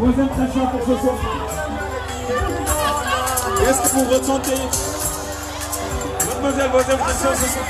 Vos impressions pour ce soir. Qu'est-ce que vous ressentez? Mademoiselle, vos impressions ce soir.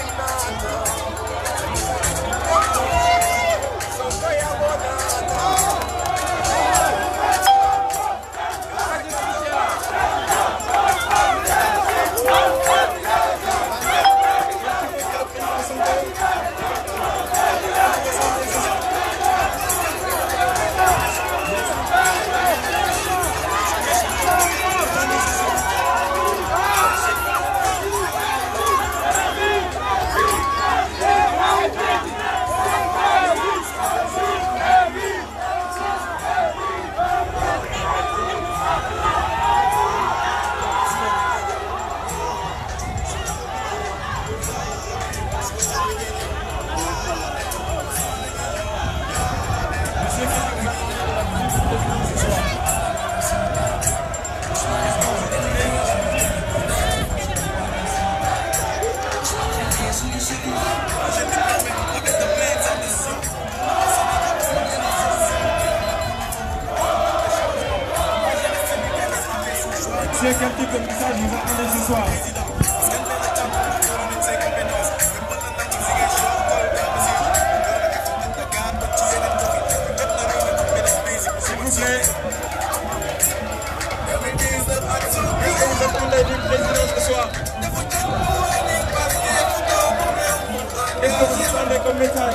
C'est quel type de message vous attendez ce soir? S'il vous plaît. Vous attendez du président ce soir? Qu'est-ce que vous attendez comme message?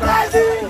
Vas-y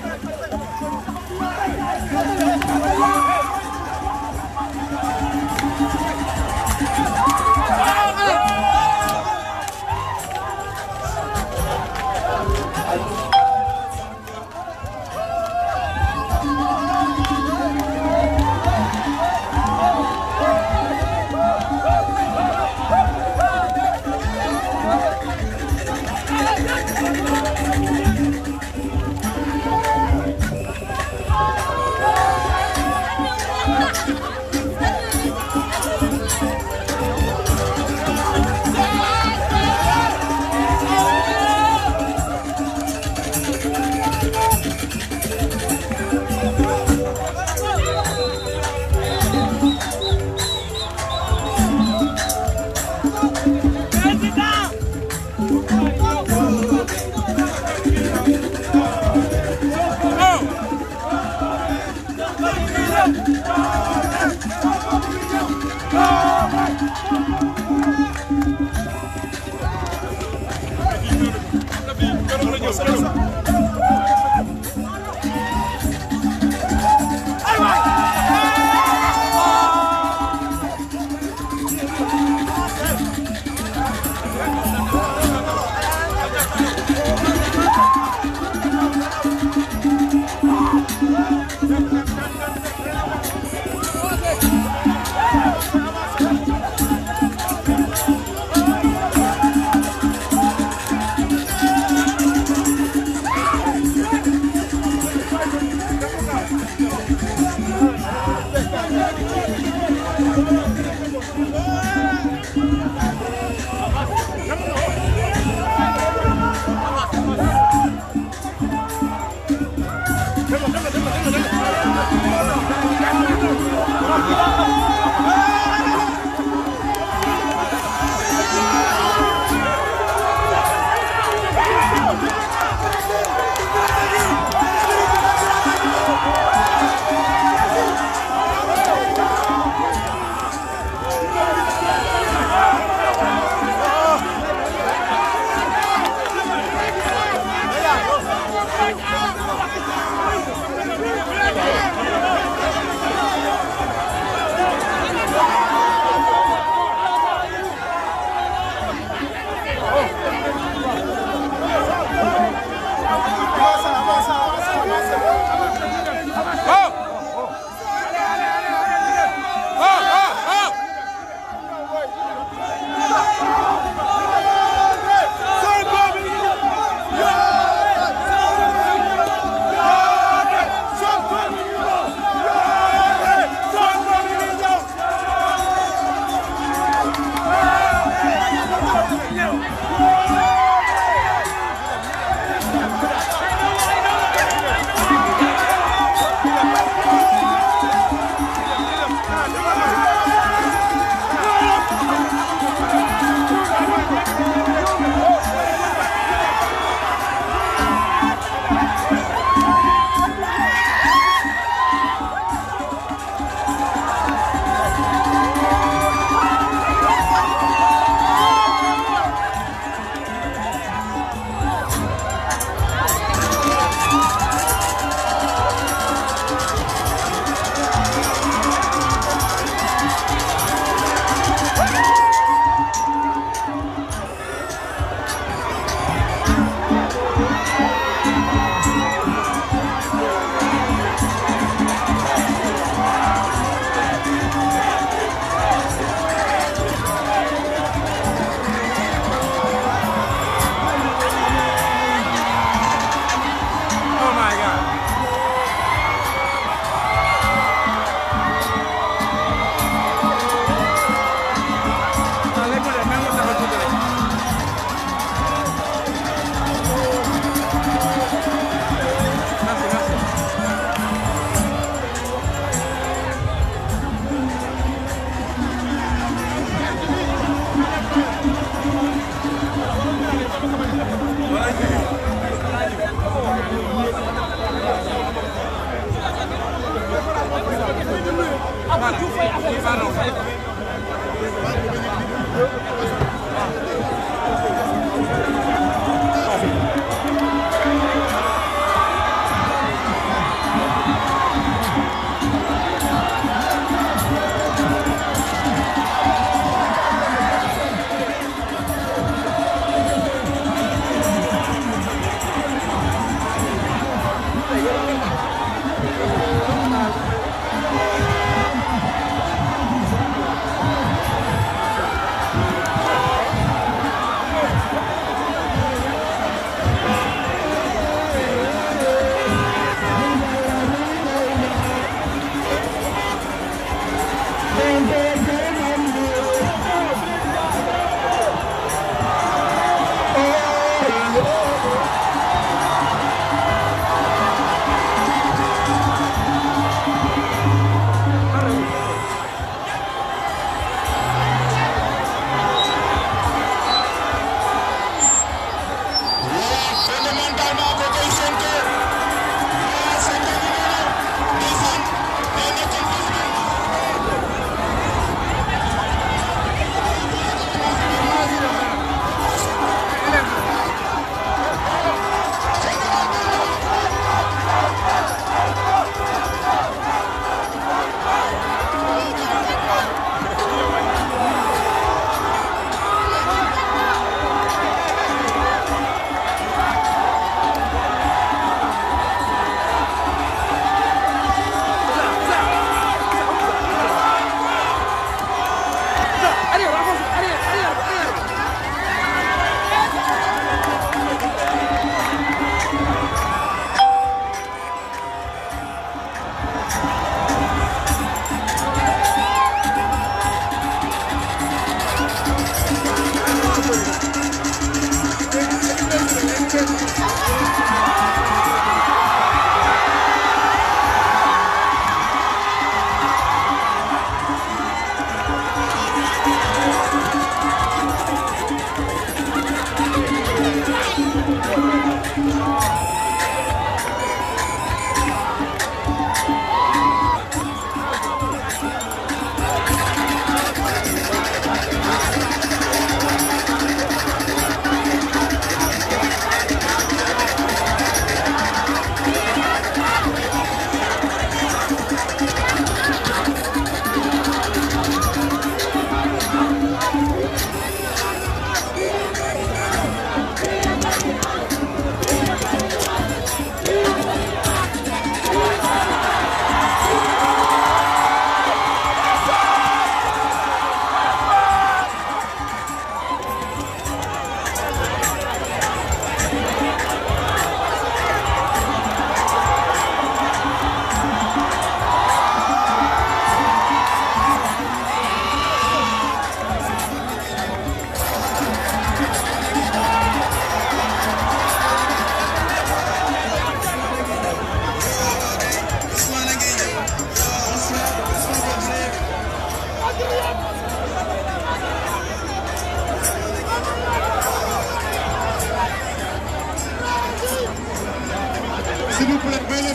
S'il vous plaît, veuillez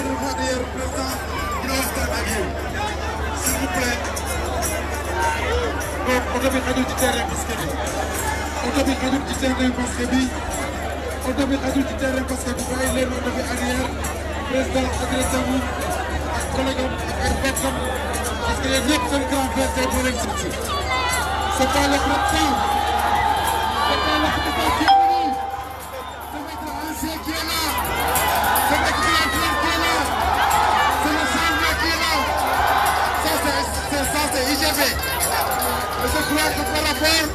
le voir derrière le président dina waxtaan ak yéen s'il vous plaît. donc oto bi xajul ci terrain basket bi oto bi xajul ci terrain basket bi oto bi xajul ci terrain basket bi bàyyi leen oto bi arrière président adressé wu ak collègue am ak ay bokkam parce que yéen ñëpp seen grand frère tey moo leen si c'est pas le président c'est pas le président qui est venu c'est notre ancien qui est là. C'est le directeur qui est là. C'est le changement qui est là. Ça, c'est IGB. Et je crois que par rapport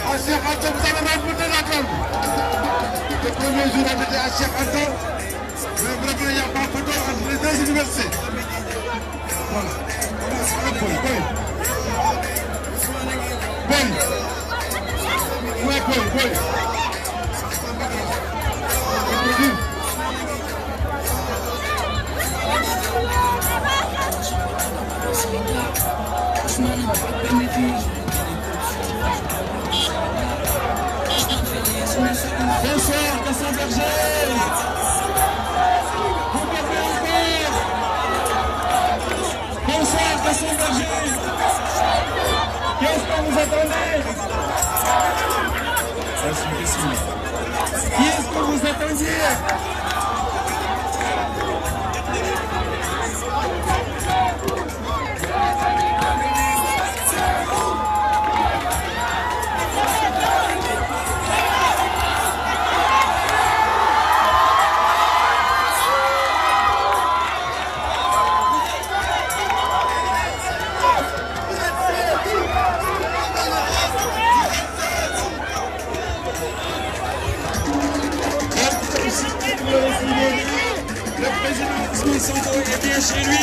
à Cheikh Anta, vous avez remporté la gomme. Le premier jour, on était à Cheikh Anta. Mais vraiment, il n'y a pas photo entre les deux universités. Voilà. Boy. Bonsoir, Gaston Berger. Vous pouvez encore. Le président Ousmane Sonko est bien chez lui.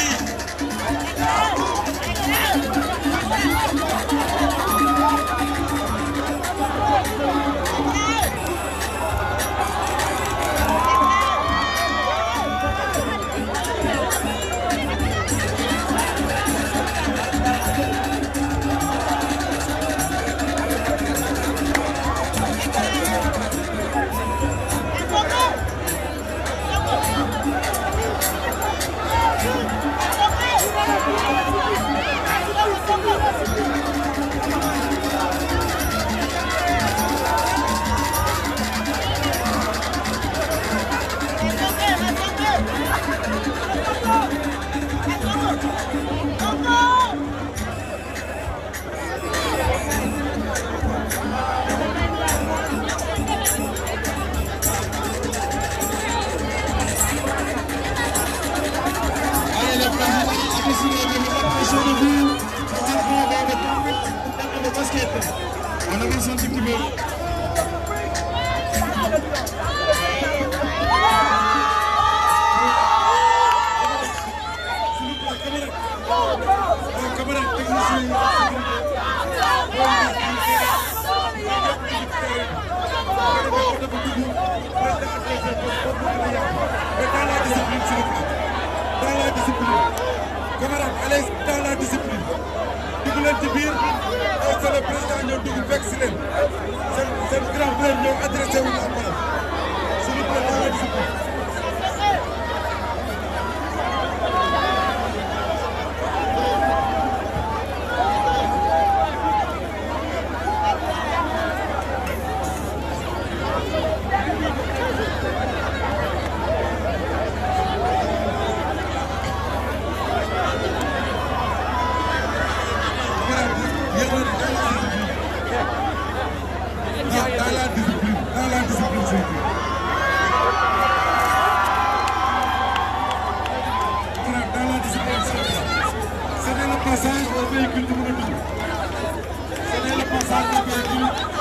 On avance un petit peu. Camarade, allez dans la discipline. Dugg leen ci biir c'est le président ñoo dugg fekk si leen seen grand frère ñoo adressé wu la parole s'il vous plaît dans la discipline. Passage au véhicule du monde. C'est le passage au véhicule.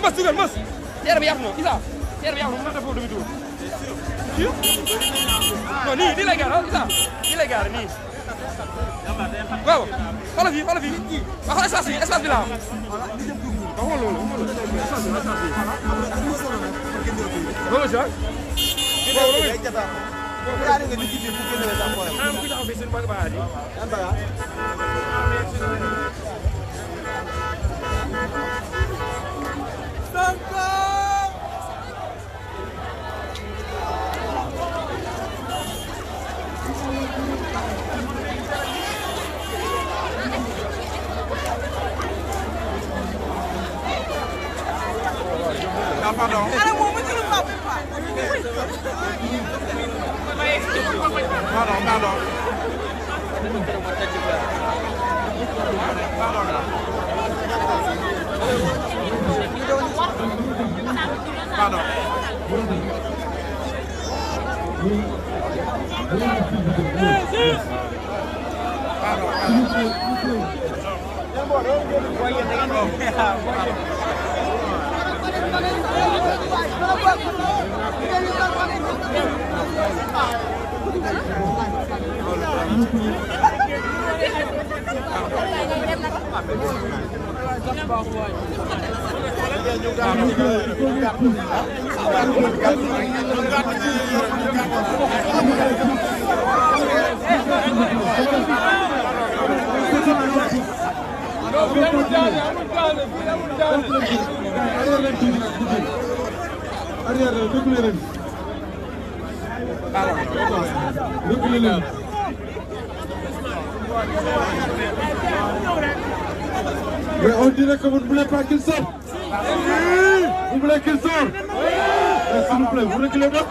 mas dugal mas teer bi yaatu na Issa teer bi yaatu na mën na def foofu demi tour non nii lay gaar Issa nii lay gaar nii waaw xoolal fii waaw xool espace bi laa waxuma loolu Pardon. Mais on dirait que vous ne voulez pas qu'il sorte. Vous voulez qu'il sorte. S'il vous plaît, vous reculez pas.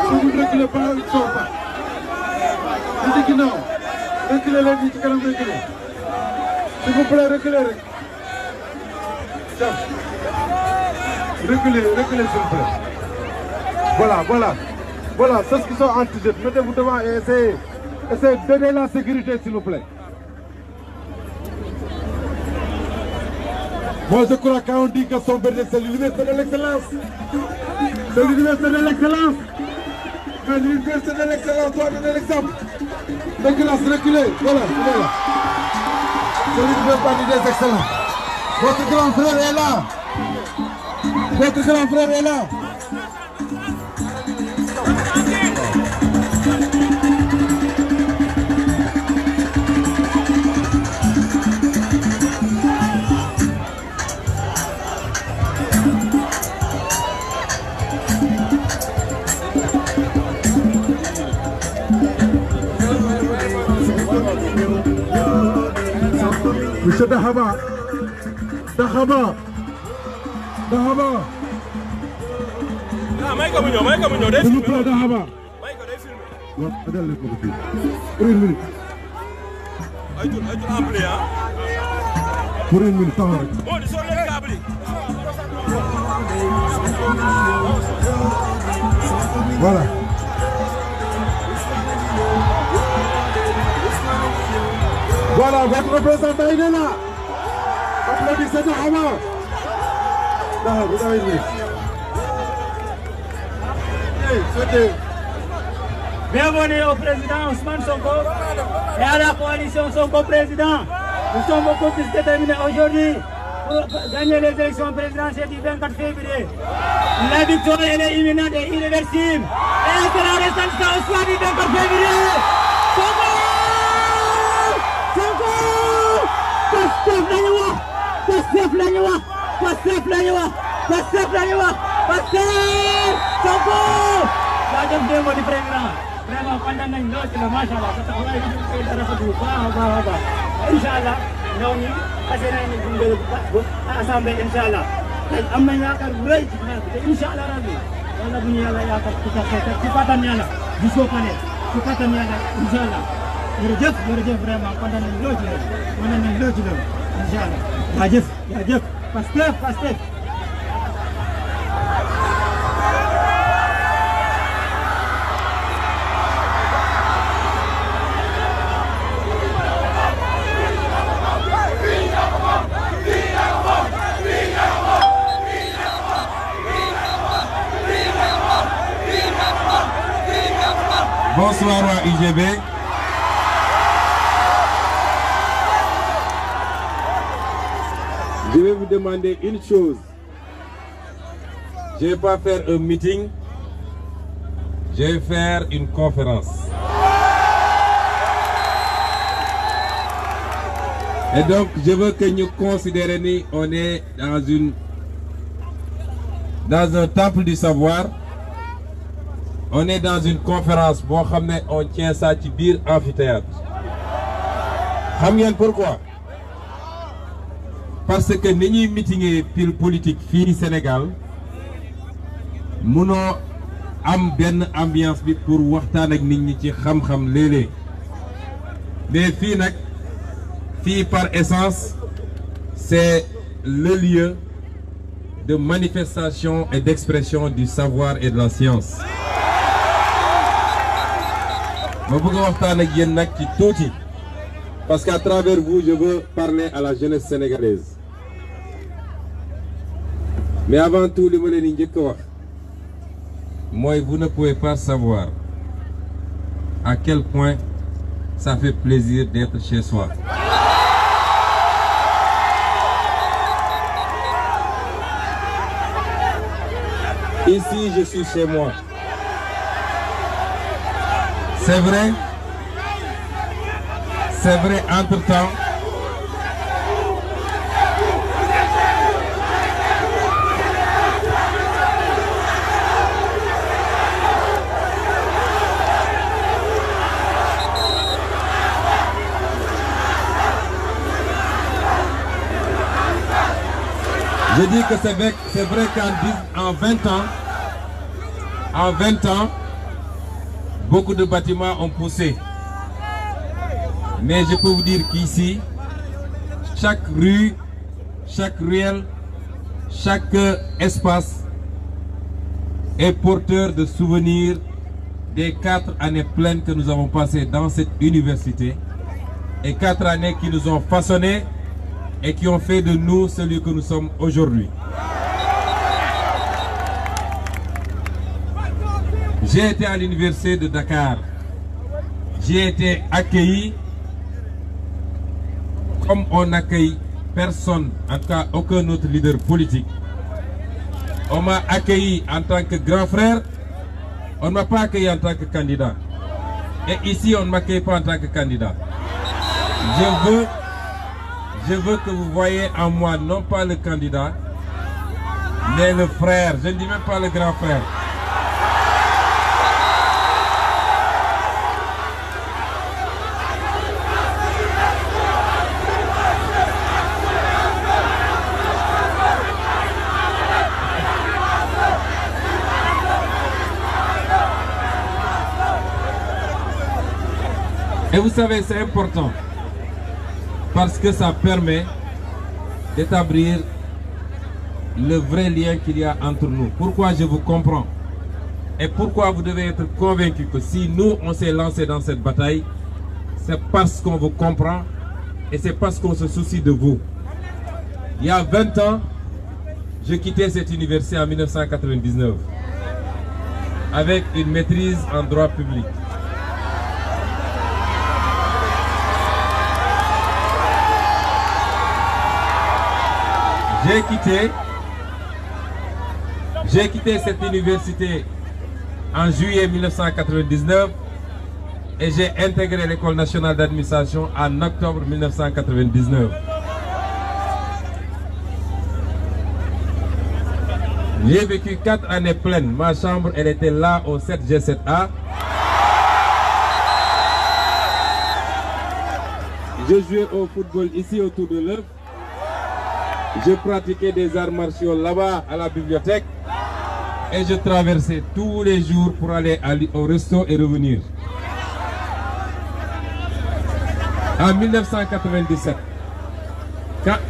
Si vous ne reculez pas, il ne sort pas. Dis que non. Reculez les dit que non, reculez. S'il vous plaît, reculez. Reculez, s'il vous plaît. Voilà, ceux qui sont anti-jeunes, mettez-vous devant et essayez de donner la sécurité, s'il vous plaît. Moi, je crois qu'on dit que son berger, c'est l'université de l'excellence. C'est l'université de l'excellence. Mais l'université de l'excellence doit donner l'exemple. Reculez, voilà. C'est l'université des excellents. Votre grand frère est là. Monsieur Dahaba. may ko mu ñëw day S'il vous plaît, Dahaba. may ko day filmé Waaw, dal leen ko fii. Pour une minute. ay tur ampli Pour une minute, taxaw rek. bon di sol leen câble yi Voilà. Voilà, votre représentant, il est là. Applaudissez Dahaba. Dahaba, vous avez une minute. Bienvenue au président Ousmane Sonko et à la coalition Sonko Président. Nous sommes beaucoup plus déterminés aujourd'hui pour gagner les élections présidentielles du 24 février. La victoire elle est imminente et irréversible. Et elle sera restante au soir du 24 février. Sonko! Pastef lañu wax! Sonko! daa jëm démb di président vraiment kontaan nañ lool ci la macha allah sa taxawaay bi ñu koy rafetlu bu baax a baax incha allah ñoo ñu fas yéene gunge assemblée incha allah am nañ yaakaar bu rëy ci xeex bi te incha allah rabbi wala bu ñu yàlla yaakaar ci kattan yàlla gisoo ko ne ci kattan yàlla incha allah jërëjëf vraiment kontaan nañ lool ci loolu incha allah jaajëf Pastef Bonsoir à UGB. Je vais vous demander une chose. Je ne vais pas faire un meeting, je vais faire une conférence. Et donc, je veux que nous considérions qu'on est dans un temple du savoir. On est dans une conférence. Bon, on tient ça ci biir amphithéâtre. Xam ngeen pourquoi? Parce que ni ñuy meeting pile politique fii Sénégal mënoo am benn ambiance bi pour waxtaan ak nit ñi ci xam-xam léeg-léeg mais fii nag fii par essence c'est le lieu de manifestation et d'expression du savoir et de la science. Je veux waxtaan ak yéen nag ci tuuti parce qu'à travers vous je veux parler à la jeunesse sénégalaise. Mais avant tout, vous ne pouvez pas savoir à quel point ça fait plaisir d'être chez soi. Ici, je suis chez moi. C'est vrai, entre-temps, je dis que c'est vrai qu'en 20 ans, beaucoup de bâtiments ont poussé. Mais je peux vous dire qu'ici, chaque rue, chaque ruelle, chaque espace est porteur de souvenirs des 4 années pleines que nous avons passées dans cette université et 4 années qui nous ont façonnés et qui ont fait de nous celui que nous sommes aujourd'hui. J'ai été à l'université de Dakar. J'ai été accueilli comme on accueille personne, en tout cas aucun autre leader politique. On m'a accueilli en tant que grand frère, on ne m'a pas accueilli en tant que candidat. Et ici, on ne m'accueille pas en tant que candidat. Je veux que vous voyez en moi non pas le candidat, mais le frère. Je ne dis même pas le grand frère. Et vous savez, c'est important parce que ça permet d'établir le vrai lien qu'il y a entre nous. Pourquoi je vous comprends et pourquoi vous devez être convaincus que si nous, on s'est lancé dans cette bataille, c'est parce qu'on vous comprend et c'est parce qu'on se soucie de vous. Il y a 20 ans, je quittais cette université en 1999 avec une maîtrise en droit public. J'ai quitté cette université en juillet 1999 et j'ai intégré l'école nationale d'administration en octobre 1999. J'ai vécu 4 années pleines. Ma chambre, elle était là au 7G7A. Je jouais au football ici autour de l'œuvre. Je pratiquais des arts martiaux là-bas à la bibliothèque et je traversais tous les jours pour aller au resto et revenir. En 1997,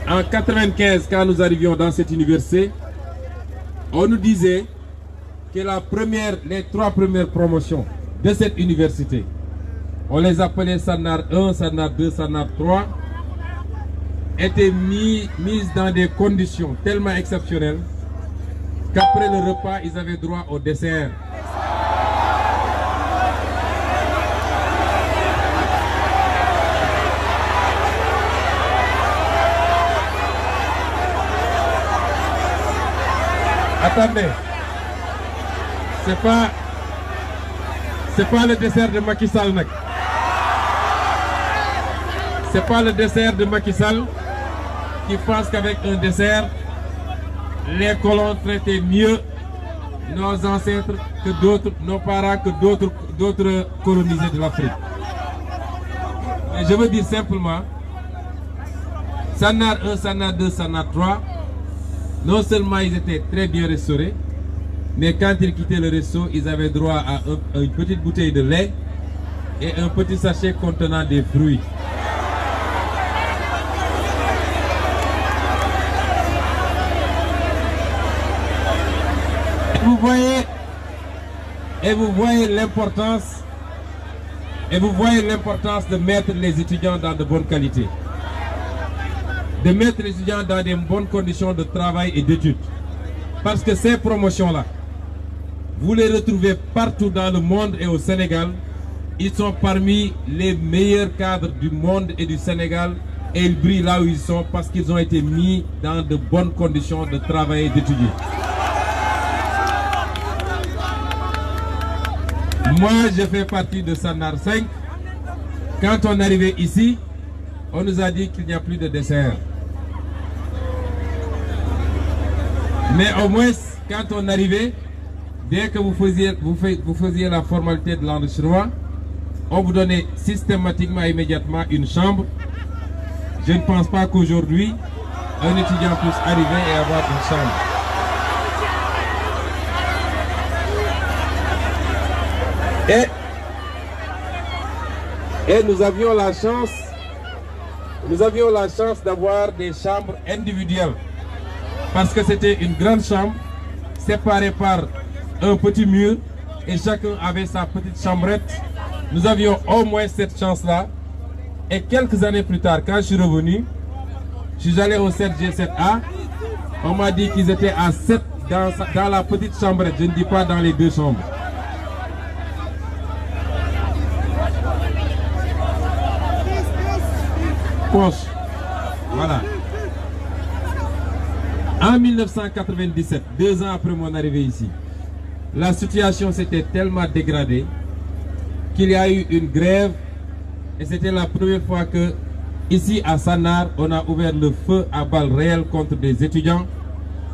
en 1995, quand nous arrivions dans cette université, on nous disait que les 3 premières promotions de cette université, on les appelait Sanar 1, Sanar 2, Sanar 3, étaient mises dans des conditions tellement exceptionnelles qu'après le repas, ils avaient droit au dessert. Attendez. C'est pas le dessert de Macky Sall, mec. C'est pas le dessert de Macky Sall qui pense qu'avec un dessert, les colons traitaient mieux nos ancêtres que d'autres, nos parents que d'autres colonisés de l'Afrique. Mais je veux dire simplement, Sanar 1, Sanar 2, Sanar 3, non seulement ils étaient très bien restaurés, mais quand ils quittaient le resto, ils avaient droit à une petite bouteille de lait et un petit sachet contenant des fruits. Et vous voyez l'importance de mettre les étudiants dans de bonnes qualités, de mettre les étudiants dans de bonnes conditions de travail et d'études. Parce que ces promotions-là, vous les retrouvez partout dans le monde et au Sénégal. Ils sont parmi les meilleurs cadres du monde et du Sénégal et ils brillent là où ils sont parce qu'ils ont été mis dans de bonnes conditions de travail et d'étudier. Moi, je fais partie de Sanar 5. Quand on arrivait ici, on nous a dit qu'il n'y a plus de dessert. Mais au moins, quand on arrivait, dès que vous faisiez la formalité de l'enregistrement, on vous donnait systématiquement, immédiatement une chambre. Je ne pense pas qu'aujourd'hui, un étudiant puisse arriver et avoir une chambre. Et nous avions la chance d'avoir des chambres individuelles. Parce que c'était une grande chambre séparée par un petit mur et chacun avait sa petite chambrette. Nous avions au moins cette chance-là. Et quelques années plus tard, quand je suis revenu, je suis allé au 7G7A. On m'a dit qu'ils étaient à 7 dans la petite chambrette. Je ne dis pas dans les deux chambres. Poche. Voilà. En 1997, 2 ans après mon arrivée ici, la situation s'était tellement dégradée qu'il y a eu une grève et c'était la première fois que, ici à Sanar, on a ouvert le feu à balles réelles contre des étudiants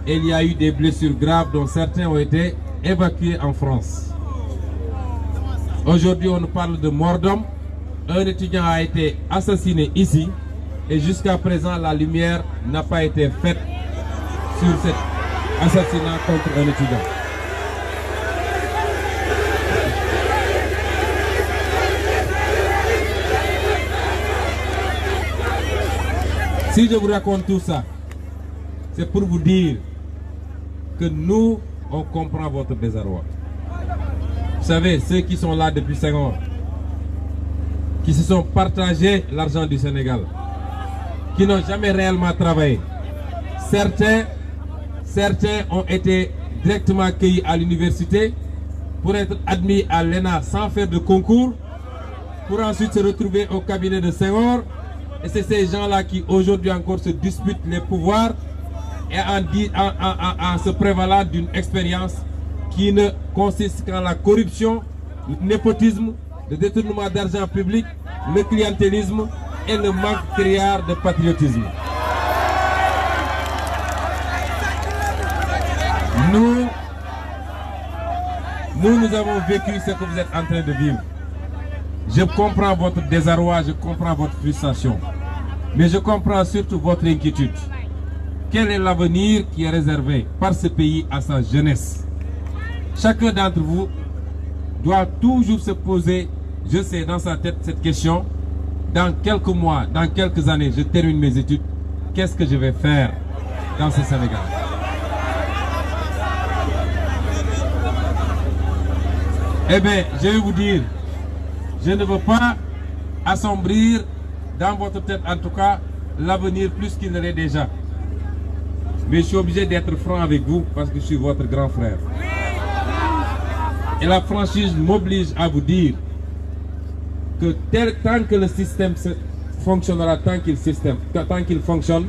et il y a eu des blessures graves dont certains ont été évacués en France. Aujourd'hui, on nous parle de mort d'homme. Un étudiant a été assassiné ici et jusqu'à présent, la lumière n'a pas été faite sur cet assassinat contre un étudiant. Si je vous raconte tout ça, c'est pour vous dire que nous, on comprend votre désarroi. Vous savez, ceux qui sont là depuis 5 ans, qui se sont partagés l'argent du Sénégal, qui n'ont jamais réellement travaillé. Certains ont été directement accueillis à l'université pour être admis à l'ENA sans faire de concours, pour ensuite se retrouver au cabinet de Senghor. Et c'est ces gens-là qui aujourd'hui encore se disputent les pouvoirs et en se prévalant d'une expérience qui ne consiste qu'en la corruption, le népotisme, le détournement d'argent public, le clientélisme et le manque criard de patriotisme. Nous avons vécu ce que vous êtes en train de vivre. Je comprends votre désarroi, je comprends votre frustration. Mais je comprends surtout votre inquiétude. Quel est l'avenir qui est réservé par ce pays à sa jeunesse? Chacun d'entre vous doit toujours se poser, je sais, dans sa tête cette question. Dans quelques mois, dans quelques années, je termine mes études. Qu'est-ce que je vais faire dans ce Sénégal? Eh bien, je vais vous dire, je ne veux pas assombrir dans votre tête, en tout cas, l'avenir plus qu'il ne l'est déjà. Mais je suis obligé d'être franc avec vous parce que je suis votre grand frère. Et la franchise m'oblige à vous dire que tant que le système fonctionnera, tant qu'il fonctionne,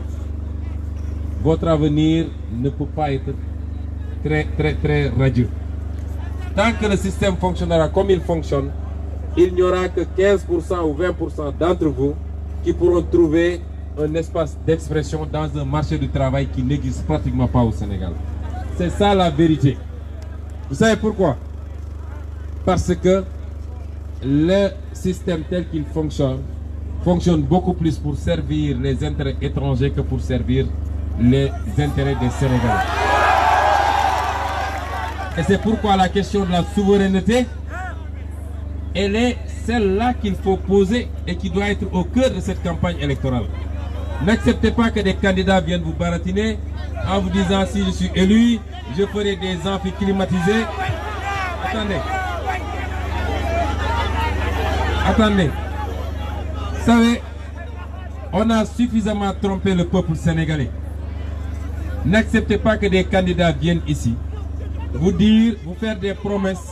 votre avenir ne peut pas être très radieux. Tant que le système fonctionnera comme il fonctionne, il n'y aura que 15% ou 20% d'entre vous qui pourront trouver un espace d'expression dans un marché du travail qui n'existe pratiquement pas au Sénégal. C'est ça la vérité. Vous savez pourquoi? Parce que le système tel qu'il fonctionne beaucoup plus pour servir les intérêts étrangers que pour servir les intérêts des Sénégalais. Et c'est pourquoi la question de la souveraineté, elle est celle-là qu'il faut poser et qui doit être au cœur de cette campagne électorale. N'acceptez pas que des candidats viennent vous baratiner en vous disant si je suis élu, je ferai des amphis climatisés. Attendez. Vous savez, on a suffisamment trompé le peuple sénégalais. N'acceptez pas que des candidats viennent ici vous faire des promesses.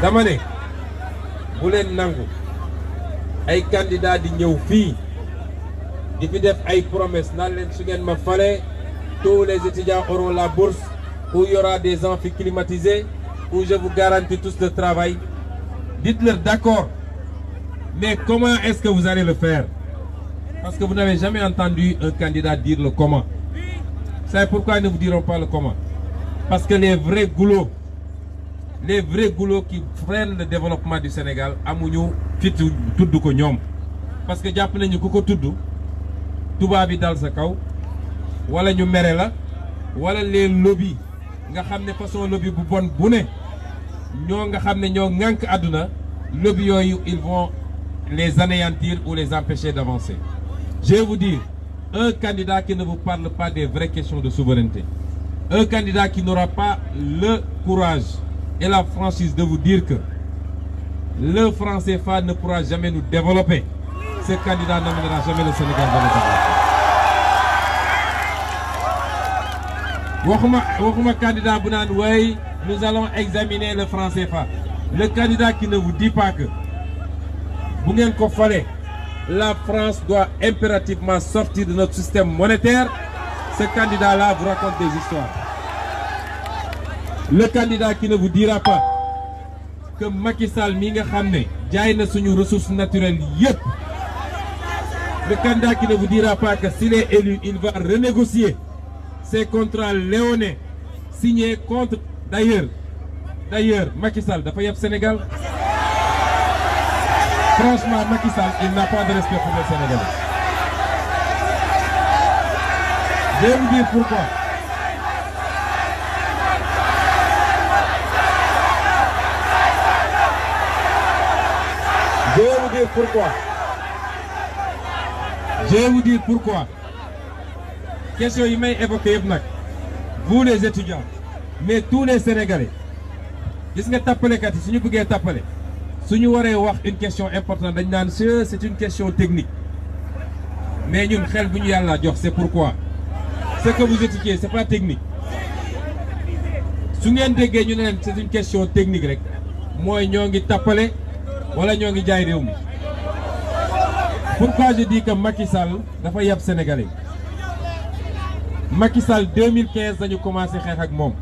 dama ne bu leen nangu ay candidats di ñëw fii di fi def ay promesses naan leen su ngeen ma falee tous les étudiants auront la bourse, où il y aura des amphis climatisés, où je vous garantis tous le travail. Dites-leur d'accord, mais comment est-ce que vous allez le faire? Parce que vous n'avez jamais entendu un candidat dire le comment. Vous savez pourquoi ils ne vous diront pas le comment? Parce que les vrais goulots qui freinent le développement du Sénégal, amuñu fitu tudd ko ñoom. Parce que jàpp nañu ku ko tudd tubaab bi dal sa kaw, wala ñu mere la, wala les lobbies nga xam ne façon lobby bu bon bu ne ñoo nga xam ne ñoo ŋànk àdduna, lobby yooyu ils vont les anéantir ou les empêcher d'avancer. Je vais vous dire, un candidat qui ne vous parle pas des vraies questions de souveraineté, un candidat qui n'aura pas le courage et la franchise de vous dire que le franc CFA ne pourra jamais nous développer, ce candidat n'amènera jamais le Sénégal dans le développement. Waxuma candidat bu naan way nous allons examiner le franc CFA. Le candidat qui ne vous dit pas que bu ngeen ko falee, la France doit impérativement sortir de notre système monétaire, ce candidat-là vous raconte des histoires. Le candidat qui ne vous dira pas que Macky Sall mi nga xam ne jaay na suñu ressources naturelles yépp, le candidat qui ne vous dira pas que s'il est élu, il va renégocier ces contrats léonins signés contre d'ailleurs Macky Sall dafa yab Sénégal. Franchement, Macky Sall, il n'a pas de respect pour le Sénégal. Je vais vous dire pourquoi. Je vais vous dire pourquoi. Question yi may évoqué yëpp nag, vous les étudiants, mais tous les Sénégalais, gis nga tappalekat yi suñu bëggee tappale, suñu waree wax une question importante dañ naan c'est une question technique. Mais ñun xel bu ñu yàlla jox, c'est pourquoi ce que vous étudiez c'est pas technique. Su ngeen déggee ñu ne leen c'est une question technique rek, mooy ñoo ngi tappale wala ñoo ngi jaay réew mi. Pourquoi je dis que Macky Sall dafa yab Sénégalais? Macky Sall 2015 dañu commencé xeex ak moom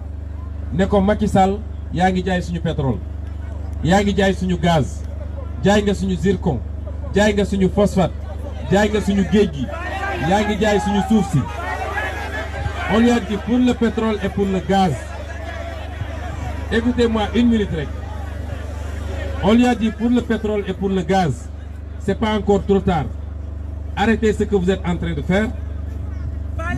ne ko Macky Sall yaa ngi jaay suñu pétrole, yaa ngi jaay suñu gaz, jaay nga suñu zircon, jaay nga suñu phosphate, jaay nga suñu géej gi, yaa ngi jaay suñu suuf si. On lui a dit pour le pétrole et pour le gaz. Écoutez-moi une minute rek. On lui a dit pour le pétrole et pour le gaz, c'est pas encore trop tard. Arrêtez ce que vous êtes en train de faire.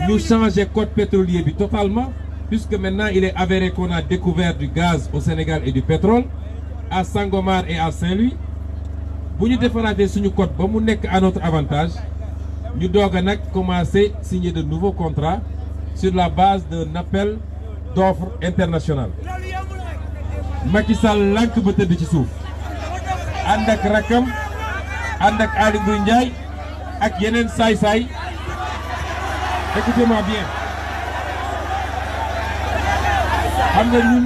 Nous changer code pétrolier bi totalement, puisque maintenant il est avéré qu'on a découvert du gaz au Sénégal et du pétrole à Sangomar et à Saint-Louis. Bu ñu defaraatee suñu code ba mu nekk à notre avantage, ñu doog a nag commencer signer de nouveaux contrats sur la base d'un appel d'offres international. Macky Sall lànk ba tëdd ci suuf, ànd ak rakam, ànd ak Aly Ngouille Ndiaye ak yeneen saay-saay. Écoutez-moi bien. Xam nga ñun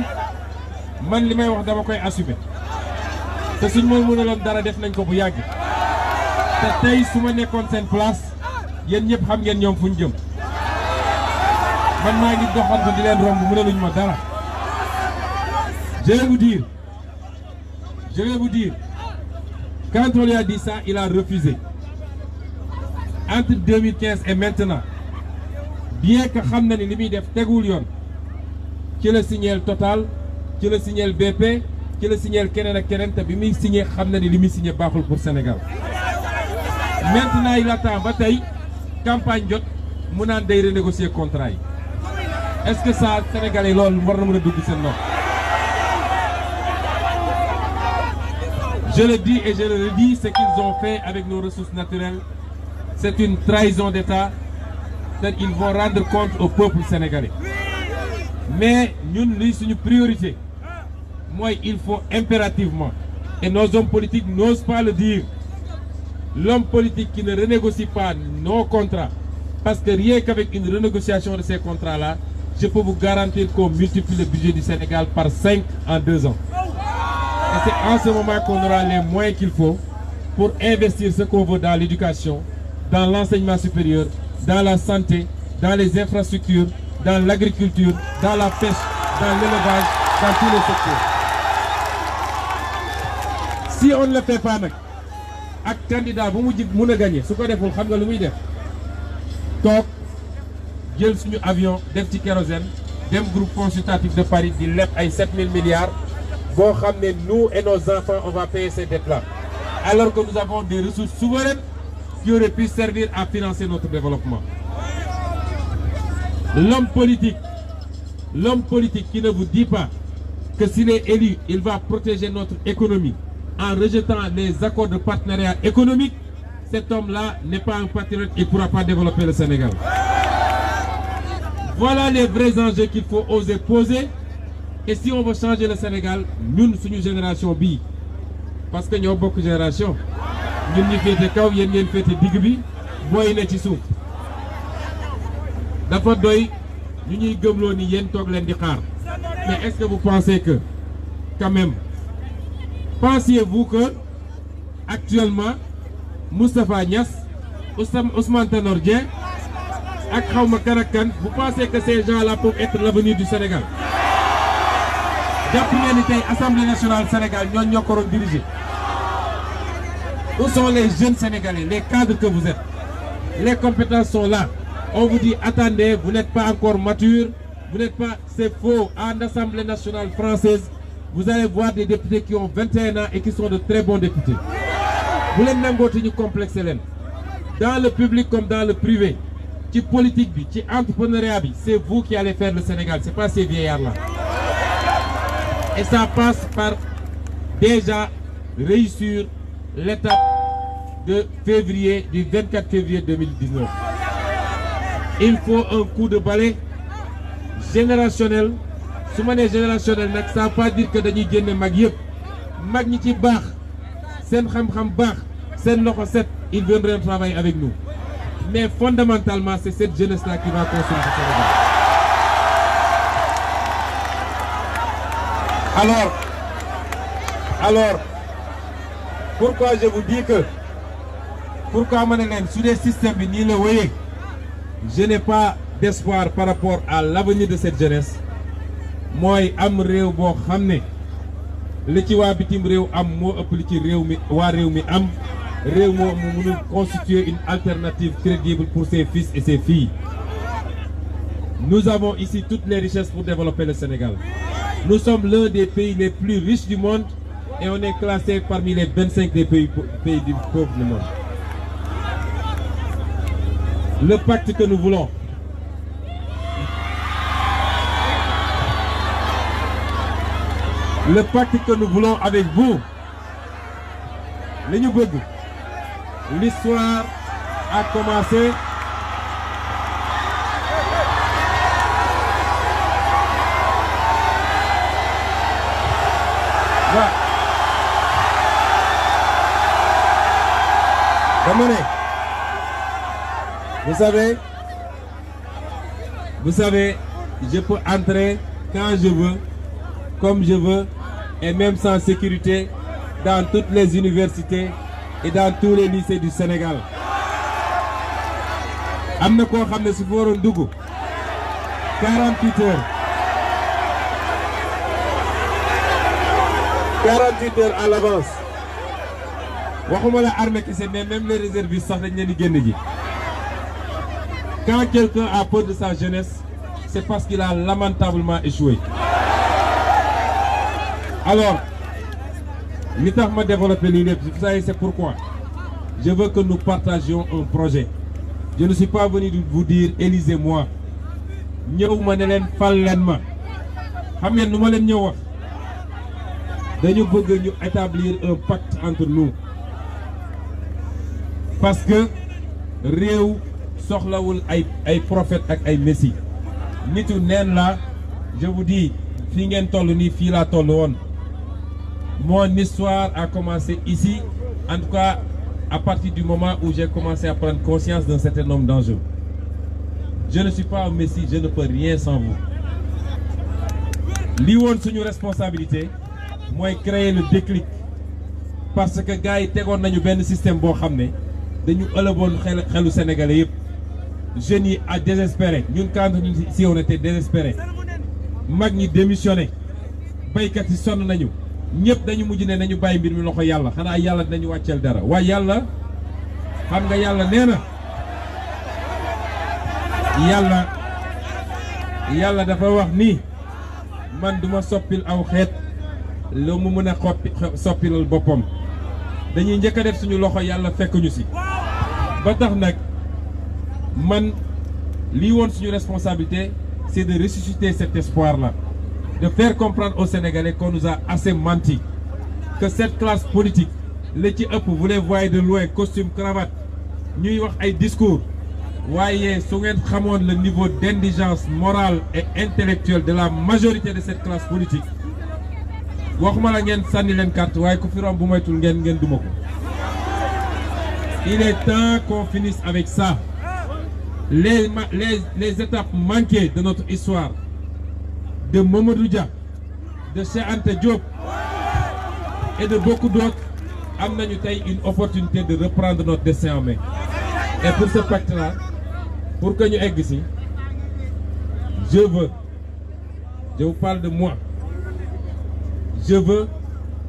man li may wax dama koy assumer. Te suñ ma mënaloon dara def nañ ko bu yàgg. te tey su ma nekkoon seen place yéen ñëpp xam ngeen ñoom fu ñu jëm man maa ngi doxantu di leen romb mënaluñ ma dara. Je vais vous dire, quand on lui a dit ça, il a refusé. Entre 2015 et maintenant, bien que xam na ni li muy def tegul yoon ci la signeel Total ci la signeel BP ci la signeel keneen ak keneen te bi muy signé xam na ni li muy signé baaxul pour Sénégal. Maintenant il attend ba tey campagne jot mu naan day renégocier contrat yi est-ce que ça Sénégalais loolu war na mën a dugg seen nopp. Je le dis et je le redis, ce qu'ils ont fait avec nos ressources naturelles, c'est une trahison d'État. Ils vont rendre compte au peuple sénégalais. Mais nous, c'est une priorité. Moi, il faut impérativement, et nos hommes politiques n'osent pas le dire, l'homme politique qui ne renégocie pas nos contrats, parce que rien qu'avec une renégociation de ces contrats-là, je peux vous garantir qu'on multiplie le budget du Sénégal par 5 en 2 ans. Et c'est en ce moment qu'on aura les moyens qu'il faut pour investir ce qu'on veut dans l'éducation, dans l'enseignement supérieur, dans la santé, dans les infrastructures, dans l'agriculture, dans la pêche, dans l'élevage, dans tous les secteurs. Si on ne le fait pas, ak candidat bu mu mën a gagner su ko deful xam nga lu muy def toog jël suñu avion def ci kérosène dem groupe consultatif de Paris di leb ay 7000 milliards. Bon, nous et nos enfants, on va payer ces dettes-là. Alors que nous avons des ressources souveraines qui auraient pu servir à financer notre développement. L'homme politique qui ne vous dit pas que s'il est élu, il va protéger notre économie en rejetant les accords de partenariat économique, cet homme-là n'est pas un patriote, il ne pourra pas développer le Sénégal. Voilà les vrais enjeux qu'il faut oser poser. Et si on veut changer le Sénégal, nous, c'est une génération bi, parce que nous avons beaucoup de générations. Nous avons fait des cas, nous avons fait des digbi, nous avons fait des sous. D'abord, nous avons fait des mais est-ce que vous pensez que, quand même, pensiez-vous que, actuellement, Moustapha Niass, Ousmane Tanor Dieng, ak Khawma Karakan, vous pensez que ces gens-là peuvent être l'avenir du Sénégal? L'Assemblée nationale du Sénégal, nous avons dirigé. Où sont les jeunes Sénégalais, les cadres que vous êtes? Les compétences sont là. On vous dit, attendez, vous n'êtes pas encore mature, vous n'êtes pas, c'est faux. En Assemblée nationale française, vous allez voir des députés qui ont 21 ans et qui sont de très bons députés. Vous n'êtes pas complexe. Dans le public comme dans le privé, qui politique, qui entrepreneuriat, c'est vous qui allez faire le Sénégal, ce n'est pas ces vieillards-là. Et ça passe par déjà réussir l'étape de février, du 24 février 2019. Il faut un coup de balai générationnel. Si on est générationnel, ça ne veut pas dire que nous avons des mag yep. Mag ñi ci baax, sen xam-xam baax, sen loxo set, ils viendraient travailler avec nous. Mais fondamentalement, c'est cette jeunesse-là qui va construire le Sénégal. Alors, pourquoi je vous dis que, pourquoi sur les systèmes ni le voyez, je n'ai pas d'espoir par rapport à l'avenir de cette jeunesse. Moi, am réew bo xamné li ci wa bitim réew am mo ëpp li ci réew mi wa réew mi am réew mo mënul constituer une alternative crédible pour ses fils et ses filles. Nous avons ici toutes les richesses pour développer le Sénégal. Nous sommes l'un des pays les plus riches du monde et on est classé parmi les 25 des pays du pauvres du monde. Le pacte que nous voulons, avec vous, l'histoire a commencé. Vous savez, je peux entrer quand je veux, comme je veux, et même sans sécurité, dans toutes les universités, et dans tous les lycées du Sénégal. am na koo xam ne su fa waroon dugg 48 heures 48 heures à l'avance waxuma la armée kese mais même les réservistes sax dañ leen di génn ji. Quand quelqu'un a peur de sa jeunesse, c'est parce qu'il a lamentablement échoué. Alors, li tax ma développer lii lépp, vous savez c'est pourquoi. Je veux que nous partagions un projet. Je ne suis pas venu vous dire élisez-moi. ñëw ma ne leen fal leen ma. xam ngeen nu ma leen ñëw wax. dañu bëgg ñu établir un pacte entre nous. Parce que réew soxlawul ay prophète ak ay messie. nitu neen la je vous dis fii ngeen toll nii fii laa toll woon. Mon histoire a commencé ici, en tout cas à partir du moment où j'ai commencé à prendre conscience d'un certain nombre d'enjeux. Je ne suis pas un messie, je ne peux rien sans vous. Li woon suñu responsabilité mooy créer le déclic parce que gars yi tegoon nañu benn système boo xam ne dañu ëlëboon xelu sénégalais yëpp. Jeunes yi à désespéré ñun quand ñun si on était désespéré mag ñi démissionné baykat yi sonn nañu ñëpp dañu mujj ne nañu bàyyi mbir mi loxo yàlla xanaa yàlla dinañu wàcceel dara waaye yàlla xam nga yàlla nee na yàlla dafa wax ni man duma soppil aw xeet lu mu mën a soppilal boppam dañuy njëkk a def suñu loxo yàlla fekk ñu si ba tax nag man lii woon suñu responsabilité c'est de ressusciter cet espoir-là, de faire comprendre aux Sénégalais qu'on nous a assez menti, que cette classe politique li ci ëpp vous les voyez de loin costume cravate ñuy wax ay discours waaye su ngeen xamoon le niveau d'indigence morale et intellectuelle de la majorité de cette classe politique waxuma la ngeen sànni leen carte waaye ku fi romb bu moytul ngeen duma ko. Il est temps qu'on finisse avec ça. Les étapes manquées de notre histoire, de Mamadou Dia, de Cheikh Anta Diop et de beaucoup d'autres, am nañu tey une opportunité de reprendre notre destin en main. Et pour ce pacte-là, pour que ñu egg si, je vous parle de moi, je veux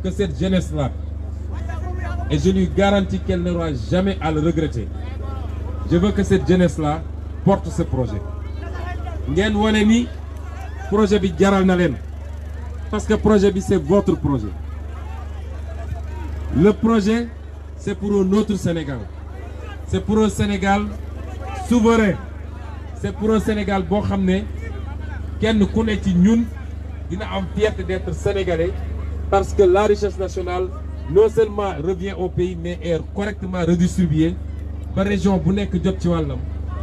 que cette jeunesse-là, et je lui garantis qu'elle n'aura jamais à le regretter, je veux que cette jeunesse-là porte ce projet. ngeen wane ni projet bi jaral na leen parce que projet bi c'est votre projet. Le projet c'est pour un autre Sénégal. C'est pour un Sénégal souverain. C'est pour un Sénégal boo xam ne kenn ku ne ci ñun dina am fierté d'être sénégalais parce que la richesse nationale non seulement revient au pays mais est correctement redistribuée. Ba région bu nekk jot ci wàllam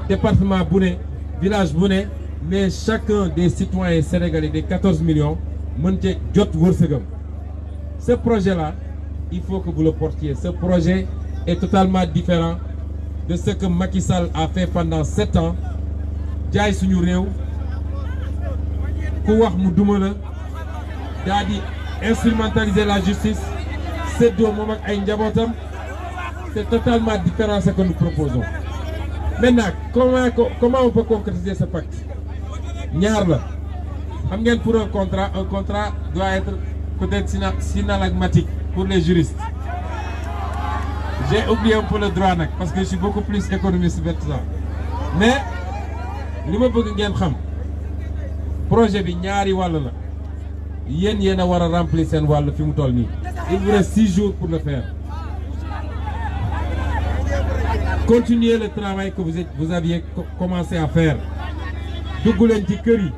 département bu ne village bu ne mais chacun des citoyens sénégalais des 14 millions mën ci jot wërsëgam. Ce projet-là il faut que vous le portiez. Ce projet est totalement différent de ce que Macky Sall a fait pendant 7 ans jaay suñu réew ku wax mu duma la daa di instrumentaliser la justice séddoo moom ak ay njabootam. C'est totalement différent de ce que nous proposons. Maintenant, comment on peut concrétiser ce pacte? ñaar la xam ngeen pour un contrat doit être peut-être synalagmatique pour les juristes. J'ai oublié un peu le droit nag parce que je suis beaucoup plus économiste que ça. Mais li ma bëgg ngeen xam projet bi ñaari wàll la yéen a war a remplir seen wàll fi mu toll nii. Il vous reste 6 jours pour le faire. Continuez le travail que vous aviez commencé à faire. dugg leen ci kër yi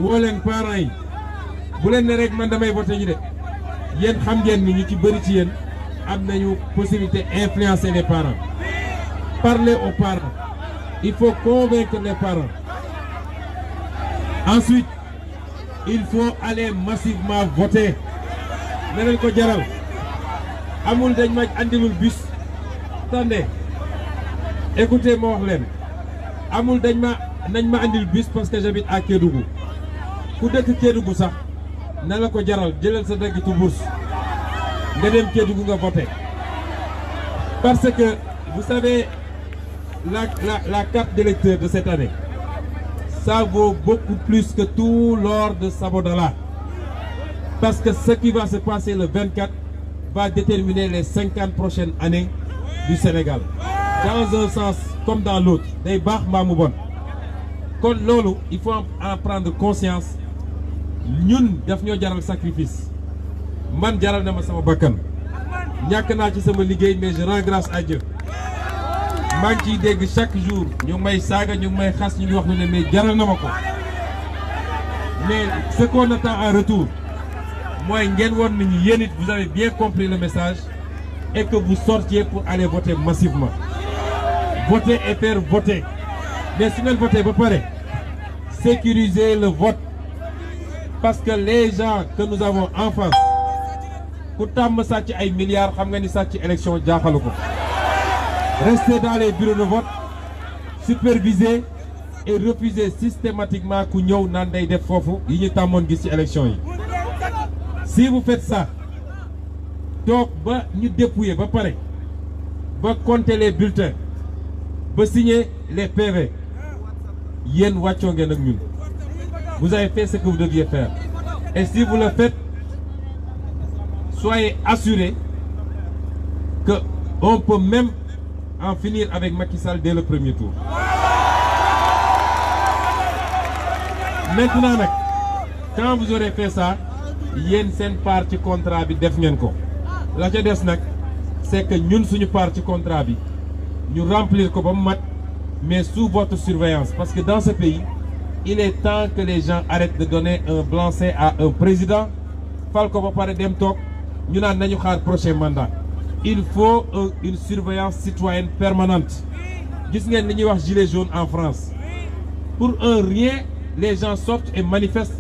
woo leen parents yi bu leen ne rek man damay voté ji de yéen xam ngeen ni ñu ci bëri ci yéen am nañu possibilité influencer les parents. Parlez aux parents. Il faut convaincre les parents. Ensuite, il faut aller massivement voter. ne leen ko jaral amul dañ ma andilul bus. Attendez. Écoutez ma wax leen amul nañ ma andil bus parce que j'habite à Kédougou ku dëkk Kédougou sax na la ko jaral jëlal sa daggitu bourse nga dem Kédougou nga voté Parce que, vous savez, la carte d'électeur de cette année, ça vaut beaucoup plus que tout l'or de Sabodala. Parce que ce qui va se passer le 24 va déterminer les 50 prochaines années du Sénégal. Dans un sens comme dans l'autre. Day baax mbaa mu bon. Kon loolu, il faut en prendre conscience. Ñun daf ñoo jaral sacrifice. Man jaral na ma sama bakkan. Ñàkk naa ci sama liggéey mais je rends grâce à Dieu. maa ngi ciy dégg chaque jour ñu ngi may saaga ñu ngi may xas ñu ngi wax ne mais jaral na ma ko. Mais ce qu'on attend en retour mooy ngeen woon nañu yéen it vous avez bien compris le message et que vous sortiez pour aller voter massivement. Voter et faire voter. Mais si ngeen voter ba pare sécuriser le vote parce que les gens que nous avons en face ku tàmm sàcc ay milliards xam nga ni sàcc élection jaaxalu ko. Restez dans les bureaux de vote, supervisez et refusez systématiquement ku ñëw naan day def foofu yi ñu tàmmoon gis ci élection yi. Si vous faites ça, toog ba ñu dépouiller ba pare ba compter les bulletins ba signer les PV yéen wàccoo ngeen ak ñun. Vous avez fait ce que vous deviez faire. Et si vous le faites, soyez assurés que on peut même en finir avec Macky Sall dès le premier tour. Maintenant nag, quand vous aurez fait ça, yéen seen part ci contrat bi def ngeen ko. La ca des nag, c'est que ñun suñu part ci contrat bi ñu remplir ko ba mu mat, mais sous votre surveillance. Parce que dans ce pays, il est temps que les gens arrêtent de donner un blanc-seing à un président. Fal ko ba pare dem toog ñu naan nañu xaar prochain mandat. Il faut une surveillance citoyenne permanente. Gis ngeen li ñuy wax gilet jaune en France. Pour un rien, les gens sortent et manifestent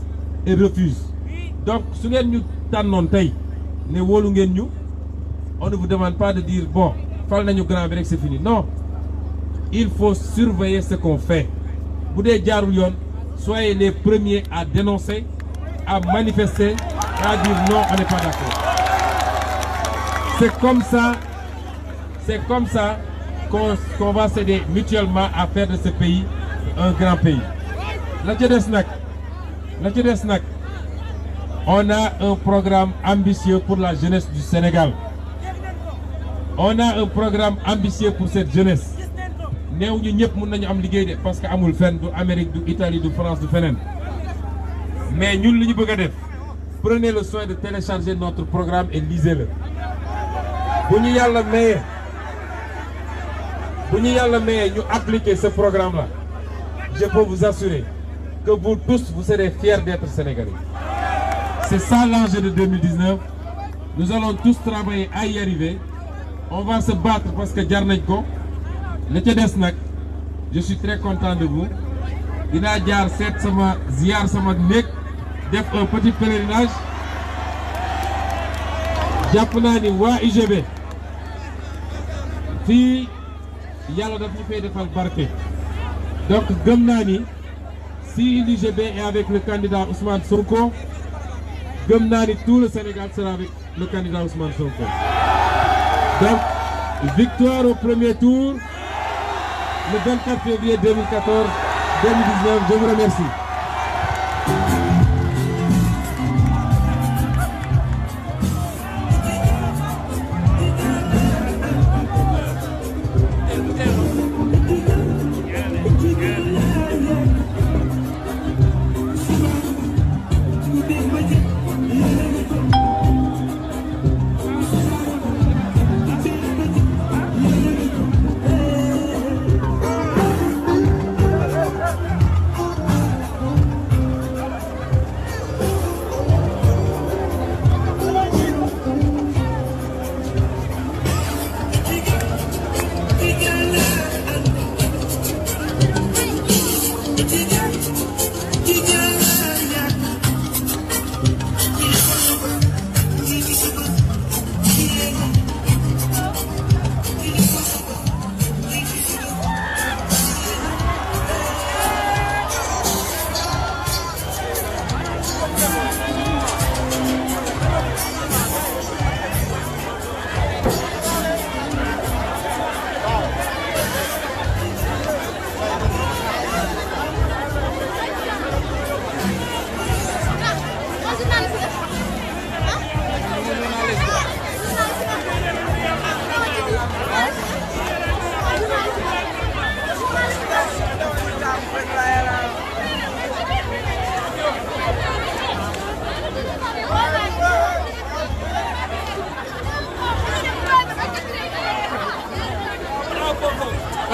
et refusent. Donc su ngeen ñu tànnoon tey ne wóolu ngeen ñu, on ne vous demande pas de dire bon fal nañu grand bi rek c'est fini. Non, il faut surveiller ce qu'on fait. Bu dee jaarul yoon, soyez les premiers à dénoncer, à manifester, à dire non, on n'est pas d'accord. C'est comme ça qu'on va s'aider mutuellement à faire de ce pays un grand pays. La ca des nag, on a un programme ambitieux pour la jeunesse du Sénégal. On a un programme ambitieux pour cette jeunesse. Néew ñu ñëpp mën nañu am liggéey de parce que amul fenn du Amérique du Italie du France du feneen. Mais ñun li ñu bëgg a def, prenez le soin de télécharger notre programme et lisez-le. Bu ñu yàlla mayee ñu appliquer ce programme-là, je peux vous assurer que vous tous, vous serez fiers d'être Sénégalais. C'est ça l'enjeu de 2019. Nous allons tous travailler à y arriver. On va se battre parce que jar nañ ko. La ca des nag, je suis très content de vous. Dinaa jaar seet sama ziar sama néeg def un petit pèlerinage. Jàpp naa ni waa UGB fii yàlla daf ñu fay defal barke. Donc gëm naa ni si l'UGB est avec le candidat Ousmane Sonko, gëm naa ni tout le Sénégal sera avec le candidat Ousmane Sonko. Donc victoire au premier tour le 24 février 2019, je vous remercie.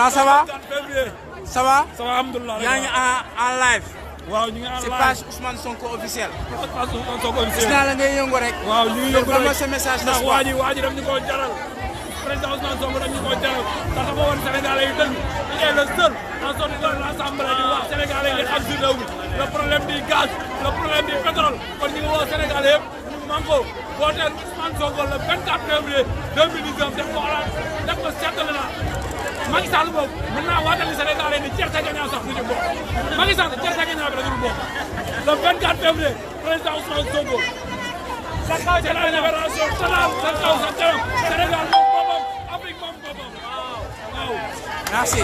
waaw ça va. ça va. ça va alhamdulilah. yaa ngi en live. waaw ñu ngi en live ci page Ousmane Sonko officiel. page Ousmane Sonko officiel. gis naa la ngay yëngu rek. waaw ñu ngi yëngu rek lan sa message ndax waa ji daf ñu koo jaral. président Ousmane Sonko daf ñu koo jaral ndax dafa woon Sénégalais yi dëgg il est le seul en sortie de l'Assemblée di wax Sénégalais yi xam si réew mi le problème du gaz le problème du pétrole kon ñu ngi woo Sénégalais yëpp ñu manko voter Ousmane Sonko le 24 février 2019 def ko xoolaat def ko seetlu na Macky Sall boobu mën naa waatali Sénégalais ni Thierno Gagnant sax du ñu bokk Macky Sall Thierno Gagnant bi la ñu bokk le 24 février président Ousmane Sonko sa kaw c'est la libération totale sa kaw sa kanam Sénégal moom boppam Afrique moom boppam waaw. Merci.